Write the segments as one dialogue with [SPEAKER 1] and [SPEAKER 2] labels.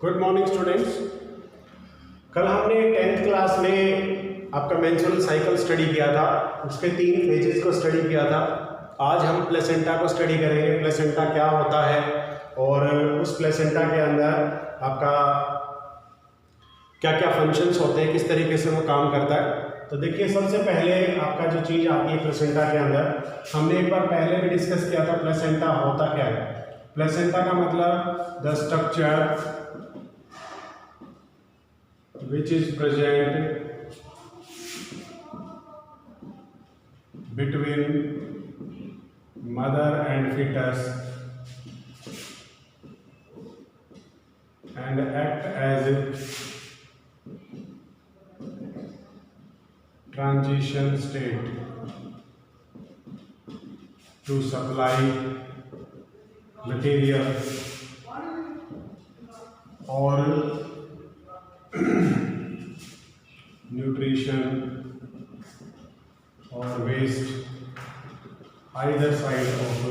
[SPEAKER 1] Good morning students. कल हमने 10th class में आपका मेंस्ट्रुअल साइकिल स्टडी किया था, उसके 3 फेजेस को स्टडी किया था। आज हम प्लेसेंटा को स्टडी करेंगे, प्लेसेंटा क्या होता है और उस प्लेसेंटा के अंदर आपका क्या क्या फंक्शंस होते हैं, किस तरीके से वो काम करता है। तो देखिए, सबसे पहले आपका जो चीज़ आती है प्लेसेंटा के अंदर, हमने एक बार पहले भी डिस्कस किया था प्लेसेंटा होता क्या है। प्लेसेंटा का मतलब the structure which is present between mother and fetus and act as transition state to supply material or nutrition or waste either side of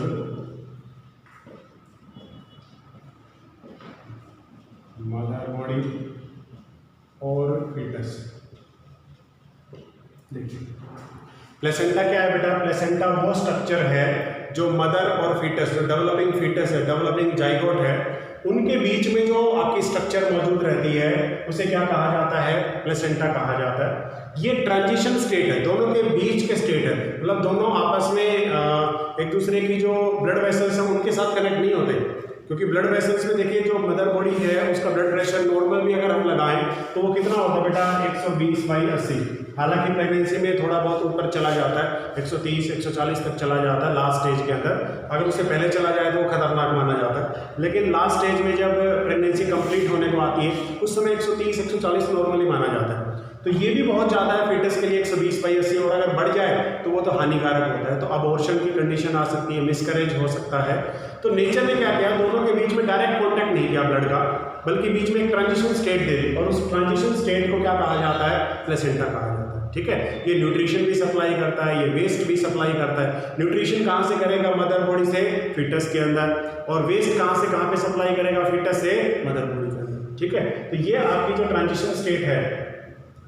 [SPEAKER 1] mother body और fetus। देखिए, प्लेसेंटा क्या है बेटा? प्लेसेंटा वो स्ट्रक्चर है जो मदर और foetus, जो डेवलपिंग फीटस है, डेवलपिंग जाइगोट है, उनके बीच में जो आपकी स्ट्रक्चर मौजूद रहती है उसे क्या कहा जाता है? प्लेसेंटा कहा जाता है। ये ट्रांजिशन स्टेट है, दोनों के बीच के स्टेट है, मतलब दोनों आपस में एक दूसरे की जो ब्लड वेसल्स हैं उनके साथ कनेक्ट नहीं होते, क्योंकि ब्लड वेसल्स में देखिए जो मदर बॉडी है उसका ब्लड प्रेशर नॉर्मल भी अगर हम लगाएं तो वो कितना होता है बेटा? 120/80। हालांकि प्रेगनेंसी में थोड़ा बहुत ऊपर चला जाता है, 130 140 तक चला जाता है लास्ट स्टेज के अंदर। अगर उससे पहले चला जाए तो वो खतरनाक माना जाता है, लेकिन लास्ट स्टेज में जब प्रेगनेंसी कंप्लीट होने को आती है उस समय 130 140 नॉर्मली माना जाता है। तो ये भी बहुत ज़्यादा है फीटस के लिए 120/80, और अगर बढ़ जाए तो वो तो हानिकारक होता है, तो अबॉर्शन की कंडीशन आ सकती है, मिसकैरेज हो सकता है। तो नेचर ने क्या किया, दोनों के बीच में डायरेक्ट कॉन्टैक्ट नहीं किया ब्लड का, बल्कि बीच में एक ट्रांजिशन स्टेट दे दी, और उस ट्रांजिशन स्टेट को क्या कहा जाता है? प्लेसेंटा कहा जाता है। ठीक है, ये न्यूट्रिशन भी सप्लाई करता है, ये वेस्ट भी सप्लाई करता है। न्यूट्रिशन कहाँ से करेगा? मदर बॉडी से फीटस के अंदर, और वेस्ट कहाँ से कहाँ पे सप्लाई करेगा? फीटस से मदर बॉडी के अंदर। ठीक है, तो ये आपकी जो ट्रांजिशन स्टेट है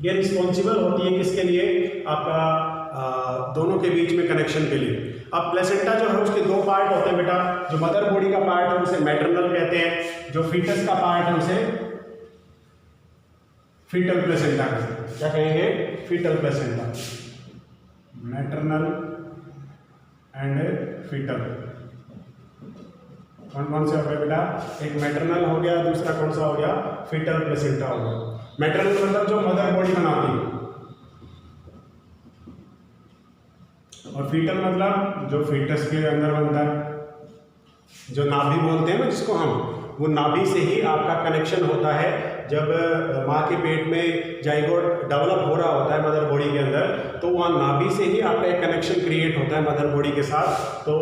[SPEAKER 1] ये रिस्पॉन्सिबल होती है किसके लिए? आपका दोनों के बीच में कनेक्शन के लिए। अब प्लेसेंटा जो है उसके 2 पार्ट होते हैं बेटा। जो मदर बॉडी का पार्ट है उसे मैटरनल कहते हैं, जो फीटस का पार्ट है उसे फीटल प्लेसेंटा कहते हैं। क्या कहेंगे? Fetal placenta, maternal and fetal. कौन कौन से हो गए बेटा? एक मैटरनल हो गया, दूसरा कौन सा हो गया? फीटल प्लेसेंटा हो गया। मैटरनल मतलब जो मदर बॉडी बनाती है, और फीटल मतलब जो फीटस के अंदर बनता है, जो नाभि बोलते हैं ना जिसको हम, वो नाभि से ही आपका कनेक्शन होता है। जब माँ के पेट में जाइगोट डेवलप हो रहा होता है मदर बॉडी के अंदर, तो वहाँ नाभि से ही आपका एक कनेक्शन क्रिएट होता है मदर बॉडी के साथ। तो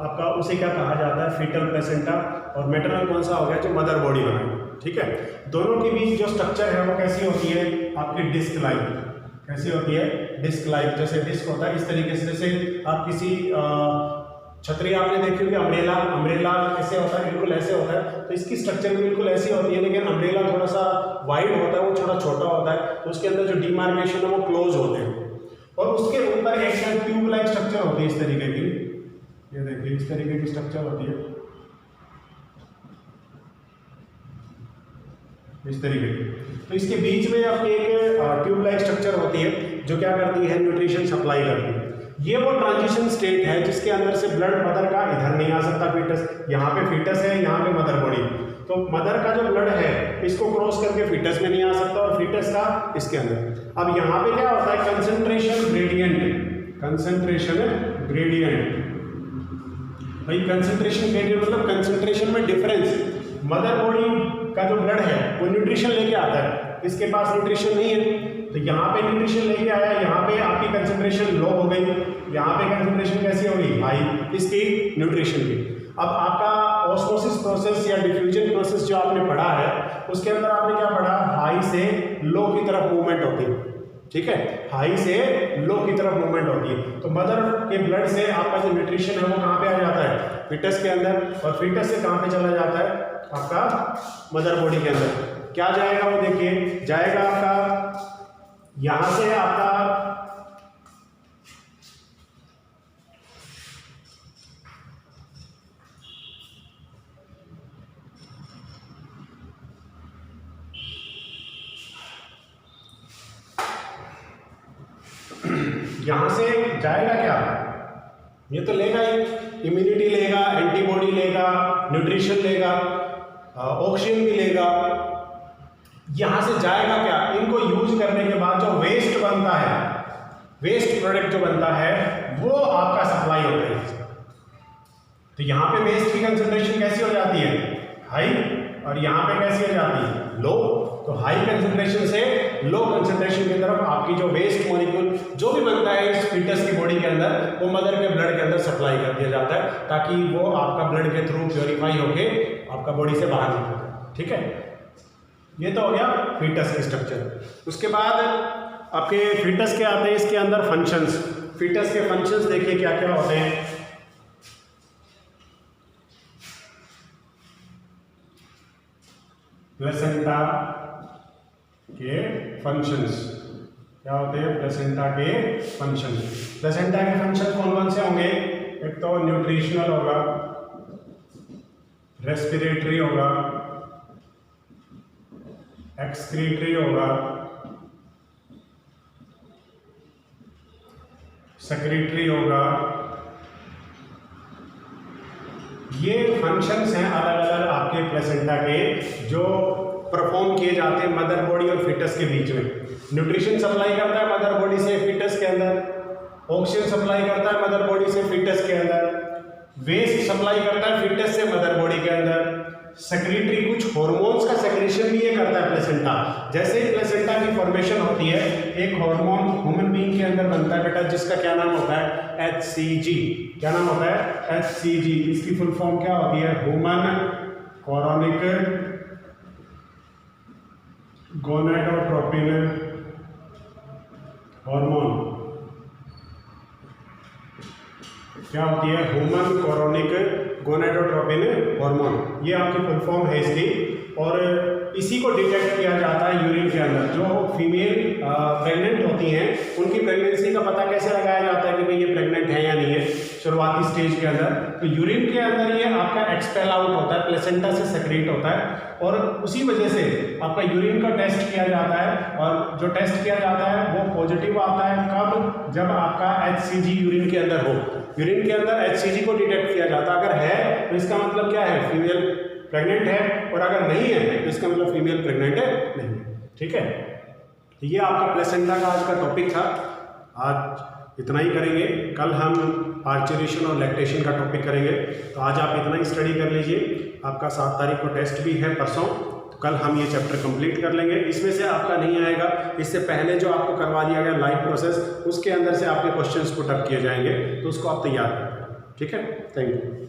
[SPEAKER 1] आपका उसे क्या कहा जाता है? Fetal placenta. और मैटरनल कौन सा हो गया? जो मदर बॉडी बनाए। ठीक है, दोनों के बीच जो स्ट्रक्चर है वो कैसी होती है? आपकी डिस्क लाइक। कैसी होती है? Disc like. जैसे डिस्क होता है इस तरीके से, जैसे आप किसी छतरी आपने देखी होगी, अम्ब्रेला कैसे होता है? बिल्कुल ऐसे होता है। तो इसकी स्ट्रक्चर भी बिल्कुल ऐसी होती है, लेकिन अम्ब्रेला थोड़ा सा वाइड होता है, वो थोड़ा छोटा होता है, तो उसके अंदर जो डिमार्केशन है वो क्लोज होते हैं, और उसके ऊपर एक ट्यूब लाइक स्ट्रक्चर होती है इस तरीके की। ये देखिए, इस तरीके की स्ट्रक्चर होती है, इस तरीके की। तो इसके बीच में आपकी एक ट्यूब लाइक स्ट्रक्चर होती है जो क्या करती है? न्यूट्रिशन सप्लाई करती है। ये वो ट्रांजिशन स्टेट है जिसके अंदर से ब्लड मदर का इधर नहीं आ सकता फीटस, यहाँ पे फीटस है, यहाँ पे मदर बॉडी, तो मदर का जो ब्लड है इसको क्रॉस करके फीटस में नहीं आ सकता, और फीटस का इसके अंदर। अब यहाँ पे क्या होता है? Concentration gradient. कंसंट्रेशन ग्रेडियंट भाई, कंसंट्रेशन ग्रेडियंट मतलब कंसंट्रेशन में डिफरेंस। मदर बॉडी का जो ब्लड है वो न्यूट्रिशन लेके आता है, इसके पास न्यूट्रिशन नहीं है, तो यहाँ पे न्यूट्रिशन लेके आया, यहाँ पे आपकी कंसंट्रेशन लो हो गई, यहाँ पे कंसंट्रेशन कैसी हो गई? हाई, इसकी न्यूट्रिशन की। अब आपका ऑस्मोसिस प्रोसेस या डिफ्यूजन प्रोसेस जो आपने पढ़ा है उसके अंदर आपने क्या पढ़ा? हाई से लो की तरफ मूवमेंट होती है। ठीक है, हाई से लो की तरफ मूवमेंट होती है। तो मदर के ब्लड से आपका जो न्यूट्रिशन है वो कहाँ पे आ जाता है? फीटस के अंदर, और फीटस से कहाँ पे चला जाता है आपका मदर बॉडी के अंदर। क्या जाएगा वो देखिए, जाएगा आपका यहां से आपका यहां से जाएगा क्या, ये तो लेगा ही, इम्यूनिटी लेगा, एंटीबॉडी लेगा, न्यूट्रिशन लेगा, ऑक्सीजन भी लेगा। यहां से जाएगा क्या, इनको यूज करने के बाद जो वेस्ट बनता है, वेस्ट प्रोडक्ट जो बनता है वो आपका सप्लाई होता है। तो यहां पे वेस्ट की कंसंट्रेशन कैसी हो जाती है, हाई, और यहां पे कैसी हो जाती है, लो। तो हाई कंसंट्रेशन से लो कंसंट्रेशन की तरफ आपकी जो वेस्ट मॉलिक्यूल जो भी बनता है इस फीटस की बॉडी के अंदर, वो मदर के ब्लड के अंदर सप्लाई कर दिया जाता है, ताकि वो आपका ब्लड के थ्रू प्योरीफाई होके आपका बॉडी से बाहर निकल जाए। ठीक है, ये तो हो गया फीटस का स्ट्रक्चर। उसके बाद आपके फीटस के आते हैं इसके अंदर फंक्शंस। फीटस के फंक्शंस देखिए क्या क्या होते हैं। प्लेसेंटा के फंक्शंस क्या होते हैं, प्लेसेंटा के फंक्शंस। प्लेसेंटा के फंक्शन कौन कौन से होंगे, एक तो न्यूट्रिशनल होगा, रेस्पिरेटरी होगा, एक्सक्रीटरी होगा, सेक्रेटरी होगा। ये फंक्शंस हैं अलग अलग आपके प्लेसेंटा के जो परफॉर्म किए जाते हैं मदर बॉडी और फीटस के बीच में। न्यूट्रिशन सप्लाई करता है मदर बॉडी से फीटस के अंदर, ऑक्सीजन सप्लाई करता है मदर बॉडी से फीटस के अंदर, वेस्ट सप्लाई करता है फीटस से मदर बॉडी के अंदर, सेक्रेटरी कुछ हार्मोन्स का सेक्रेशन भी ये करता है प्लेसेंटा। जैसे ही प्लेसेंटा की फॉर्मेशन होती है, एक हार्मोन ह्यूमन बीइंग के अंदर बनता है बेटा, जिसका क्या नाम होता है, HCG। क्या नाम होता है, HCG। इसकी फुल फॉर्म क्या होती है, ह्यूमन कोरोनिक गोनेडोट्रोपिन हार्मोन। क्या होती है, ह्यूमन कोरोनिक गोनेडोट्रोपिन हार्मोन। ये आपकी फुल फॉर्म है इसकी, और इसी को डिटेक्ट किया जाता है यूरिन के अंदर। जो फीमेल प्रेग्नेंट होती हैं उनकी प्रेगनेंसी का पता कैसे लगाया जाता है कि भाई ये प्रेग्नेंट है या नहीं है, शुरुआती स्टेज के अंदर। तो यूरिन के अंदर ये आपका एक्सपेल आउट होता है, प्लेसेंटा से सेक्रेट होता है, और उसी वजह से आपका यूरिन का टेस्ट किया जाता है, और जो टेस्ट किया जाता है वो पॉजिटिव आता है। कब, जब आपका HCG यूरिन के अंदर हो। यूरिन के अंदर HCG को डिटेक्ट किया जाता है। अगर है तो इसका मतलब क्या है, फीमेल प्रेग्नेंट है, और अगर नहीं है तो इसका मतलब फीमेल प्रेग्नेंट है नहीं है। ठीक है, तो ये आपका प्लेसेंटा का आज का टॉपिक था। आज इतना ही करेंगे, कल हम पार्चुरेशन और लैक्टेशन का टॉपिक करेंगे। तो आज आप इतना ही स्टडी कर लीजिए। आपका 7 तारीख को टेस्ट भी है परसों, तो कल हम ये चैप्टर कंप्लीट कर लेंगे। इसमें से आपका नहीं आएगा, इससे पहले जो आपको करवा दिया गया लाइव प्रोसेस, उसके अंदर से आपके क्वेश्चंस पुट अप किए जाएंगे, तो उसको आप तैयार करें। ठीक है, थैंक यू।